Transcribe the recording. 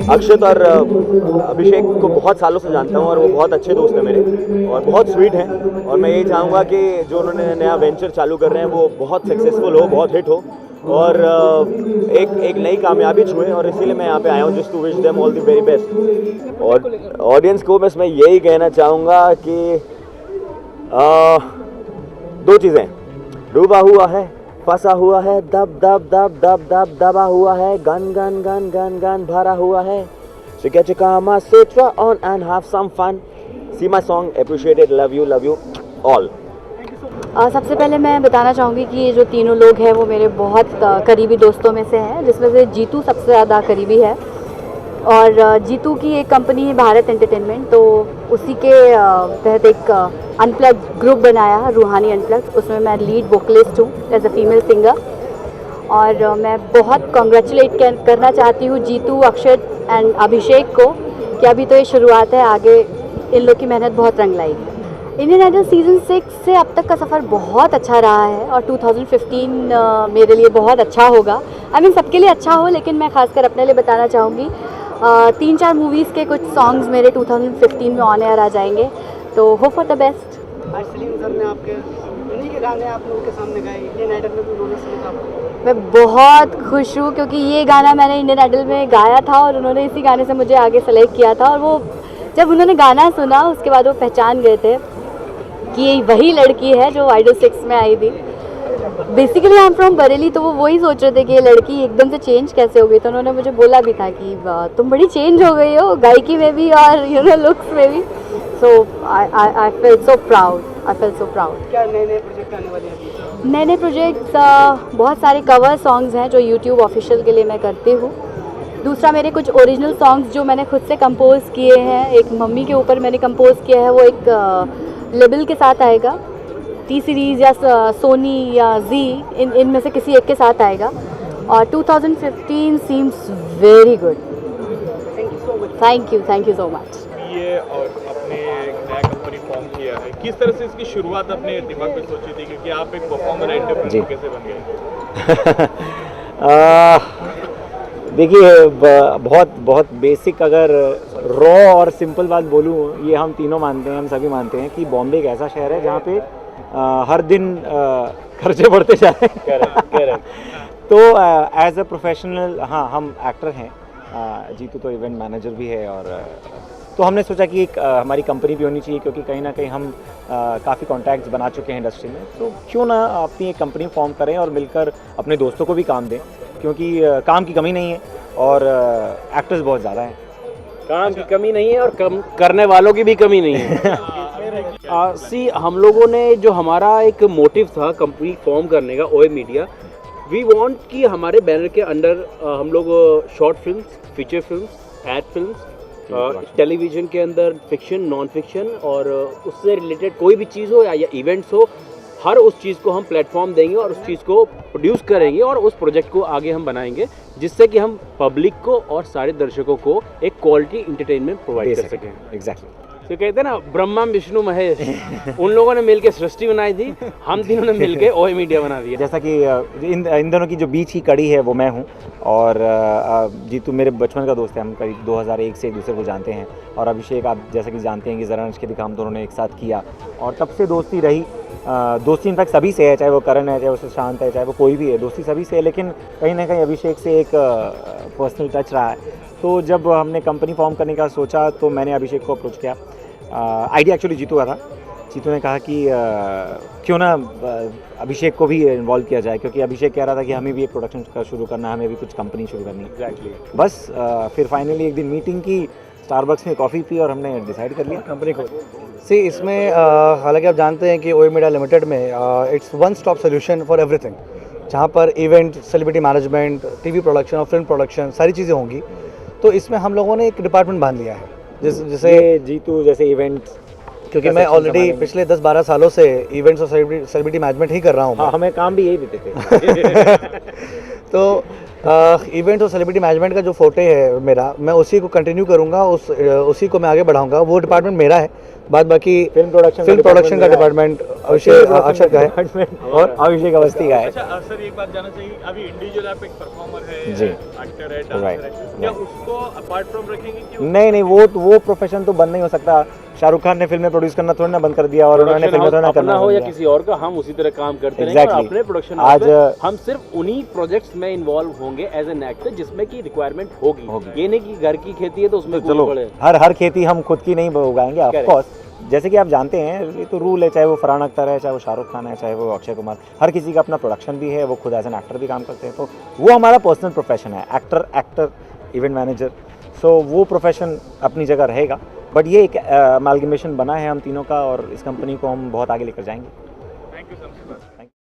अक्षत और अभिषेक को बहुत सालों से जानता हूँ और वो बहुत अच्छे दोस्त हैं मेरे और बहुत स्वीट हैं, और मैं यही चाहूँगा कि जो उन्होंने नया वेंचर चालू कर रहे हैं वो बहुत सक्सेसफुल हो, बहुत हिट हो और एक नई कामयाबी छुए, और इसीलिए मैं यहाँ पे आया हूँ just to wish them all the very best. और ऑडियंस को बस मैं यही कहना चाहूँगा कि दो चीज़ें, डूबा हुआ है, फंसा हुआ है, दब दब दब दब दब दबा हुआ है, gun gun gun gun gun भरा हुआ है, so get your Kama Sutra on and have some fun. See my song, appreciate it, love you all. सबसे पहले मैं बताना चाहूँगी कि ये जो तीनों लोग हैं वो मेरे बहुत करीबी दोस्तों में से हैं, जिसमें से जीतू सबसे ज़्यादा करीबी है। और जीतू की एक कंपनी है भारत एंटरटेनमेंट, तो उसी के तहत एक अनप्लग्ड ग्रुप बनाया है, रूहानी अनप्लग्ड। उसमें मैं लीड वोकलिस्ट हूँ एज अ फीमेल सिंगर। और मैं बहुत कॉन्ग्रेचुलेट करना चाहती हूँ जीतू, अक्षत एंड अभिषेक को कि अभी तो ये शुरुआत है, आगे इन लोग की मेहनत बहुत रंग लाएगी। इंडियन आइडल सीज़न 6 से अब तक का सफ़र बहुत अच्छा रहा है और 2015 मेरे लिए बहुत अच्छा होगा। आई मीन सबके लिए अच्छा हो, लेकिन मैं खासकर अपने लिए बताना चाहूँगी 3-4 मूवीज़ के कुछ सॉन्ग्स मेरे 2015 में ऑन एयर आ जाएंगे, तो होप फॉर द बेस्ट। आज सलीम सर ने आपके उन्हीं के गाने आप लोगों के सामने गाए, इंडियन आइडल में भी उन्होंने सुना था। मैं बहुत खुश हूँ क्योंकि ये गाना मैंने इंडियन आइडल में गाया था और उन्होंने इसी गाने से मुझे आगे सेलेक्ट किया था। और वो जब उन्होंने गाना सुना उसके बाद वो पहचान गए थे कि ये वही लड़की है जो आइडल 6 में आई थी। Basically I am from Bareilly, तो वो वही सोच रहे थे कि ये लड़की एकदम से चेंज कैसे हो गई। तो उन्होंने मुझे बोला भी था कि तुम बड़ी चेंज हो गई हो, गायकी में भी और लुक्स में भी। सो आई फील सो प्राउड, क्या नए नए प्रोजेक्ट आने वाले हैं? नए प्रोजेक्ट्स बहुत सारे कवर सॉन्ग्स हैं जो यूट्यूब ऑफिशियल के लिए मैं करती हूँ। दूसरा मेरे कुछ ओरिजिनल सॉन्ग्स जो मैंने खुद से कंपोज़ किए हैं, एक मम्मी के ऊपर मैंने कंपोज़ किया है, वो एक लेबल के साथ आएगा, टी सीरीज़ या सोनी या जी, इनमें से किसी एक के साथ आएगा। और 2015 seems very good. Thank you so much. ये और अपने एक नया कंपनी फॉर्म किया है, किस तरह से इसकी शुरुआत अपने दिमाग में सोची थी, क्योंकि आप एक परफॉर्मर एंटरप्रेन्योर कैसे बन गए? देखिए, बहुत बेसिक अगर रॉ और सिंपल बात बोलूँ, ये हम तीनों मानते हैं, हम सभी मानते हैं कि बॉम्बे एक ऐसा शहर है जहाँ पे हर दिन खर्चे बढ़ते जा रहे हैं। तो एज अ प्रोफेशनल, हाँ, हम एक्टर हैं, जीतू तो इवेंट मैनेजर भी है, और तो हमने सोचा कि एक हमारी कंपनी भी होनी चाहिए, क्योंकि कहीं ना कहीं हम काफ़ी कॉन्टैक्ट्स बना चुके हैं इंडस्ट्री में, तो क्यों ना अपनी एक कंपनी फॉर्म करें और मिलकर अपने दोस्तों को भी काम दें, क्योंकि काम की कमी नहीं है और एक्टर्स बहुत ज़्यादा हैं। काम की कमी नहीं है और कम करने वालों की भी कमी नहीं है। हम लोगों ने जो हमारा एक मोटिव था कंपनी फॉर्म करने का, ओए मीडिया, वी वांट कि हमारे बैनर के अंडर हम लोग short films, feature films, ad films, television के अंदर फिक्शन, नॉन फिक्शन और उससे रिलेटेड कोई भी चीज़ हो या इवेंट्स हो, हर उस चीज़ को हम प्लेटफॉर्म देंगे और उस चीज़ को प्रोड्यूस करेंगे और उस प्रोजेक्ट को आगे हम बनाएंगे, जिससे कि हम पब्लिक को और सारे दर्शकों को एक क्वालिटी एंटरटेनमेंट प्रोवाइड कर सकें। एग्जैक्टली। तो कहते हैं ना, ब्रह्मा विष्णु महेश, उन लोगों ने मिलकर सृष्टि बनाई थी, हम तीनों ने मिलकर ओए मीडिया बना दिया। जैसा कि इन दोनों की जो बीच की कड़ी है वो मैं हूँ, और जीतू मेरे बचपन का दोस्त है, हम करीब 2001 से एक दूसरे को जानते हैं, और अभिषेक आप जैसा कि जानते हैं कि ज़रा नच के दिखा हम दोनों ने एक साथ किया और तब से दोस्ती रही। दोस्ती इनफैक्ट सभी से है, चाहे वो करण है, चाहे वो सुशांत है, चाहे वो कोई भी है, दोस्ती सभी से है, लेकिन कहीं ना कहीं अभिषेक से एक पर्सनल टच रहा है। तो जब हमने कंपनी फॉर्म करने का सोचा तो मैंने अभिषेक को अप्रोच किया। आइडिया एक्चुअली जीतू का था। जीतू ने कहा कि क्यों ना अभिषेक को भी इन्वॉल्व किया जाए, क्योंकि अभिषेक कह रहा था कि हमें भी एक प्रोडक्शन शुरू करना है, हमें भी कुछ कंपनी शुरू करनी है। एग्जैक्टली। बस फिर फाइनली एक दिन मीटिंग की, स्टारबक्स में कॉफ़ी पी और हमने डिसाइड कर लिया कंपनी को। इसमें हालांकि आप जानते हैं कि ओए मीडिया लिमिटेड में it's one stop solution for everything, जहाँ पर event, celebrity management, TV production और फिल्म प्रोडक्शन सारी चीज़ें होंगी। तो इसमें हम लोगों ने एक डिपार्टमेंट बांध लिया है, जैसे जीतू जैसे इवेंट, क्योंकि मैं ऑलरेडी पिछले 10-12 सालों से इवेंट्स और सेलिब्रिटी मैनेजमेंट ही कर रहा हूँ। हाँ, हमें काम भी यही देते थे। तो इवेंट और सेलिब्रिटी मैनेजमेंट का जो फोटे है मेरा, मैं उसी को कंटिन्यू करूँगा, उसी को मैं आगे बढ़ाऊँगा। वो डिपार्टमेंट मेरा है, बाद बाकी फिल्म प्रोडक्शन का डिपार्टमेंट अभिषेक अक्षर का है और अभिषेक अवस्थी का है। अच्छा सर एक बात जानना चाहिए, अभी इंडिविजुअल आप एक परफॉर्मर है, जी। एक्टर है, डांसर Right, है, क्या उसको अपार्ट फ्रॉम रखेंगे कि नहीं वो प्रोफेशन तो बंद नहीं हो सकता। शाहरुख खान ने फिल्में प्रोड्यूस करना थोड़ी ना बंद कर दिया और उन्होंने फिल्में थोड़ा ना अपना करना हो बंद या किया। किसी और का, हम उसी तरह काम करते रहेंगे और Exactly. अपने प्रोडक्शन आज हम सिर्फ उन्हीं प्रोजेक्ट्स में इन्वॉल्व होंगे एज एन एक्टर जिसमें की रिक्वायरमेंट होगी। ये नहीं कि घर की खेती है तो उसमें चलो कूद पड़े। हर खेती हम खुद की नहीं उगाएंगे ऑफ Correct. कोर्स। जैसे कि आप जानते हैं ये तो रूल है, चाहे वो फरहान अख्तर है, चाहे वो शाहरुख खान है, चाहे वो अक्षय कुमार, हर किसी का अपना प्रोडक्शन भी है, वो खुद एज एन एक्टर भी काम करते हैं। तो वो हमारा पर्सनल प्रोफेशन है, एक्टर इवेंट मैनेजर। सो वो प्रोफेशन अपनी जगह रहेगा, बट ये एक अमालगमेशन बना है हम तीनों का और इस कंपनी को हम बहुत आगे लेकर जाएंगे।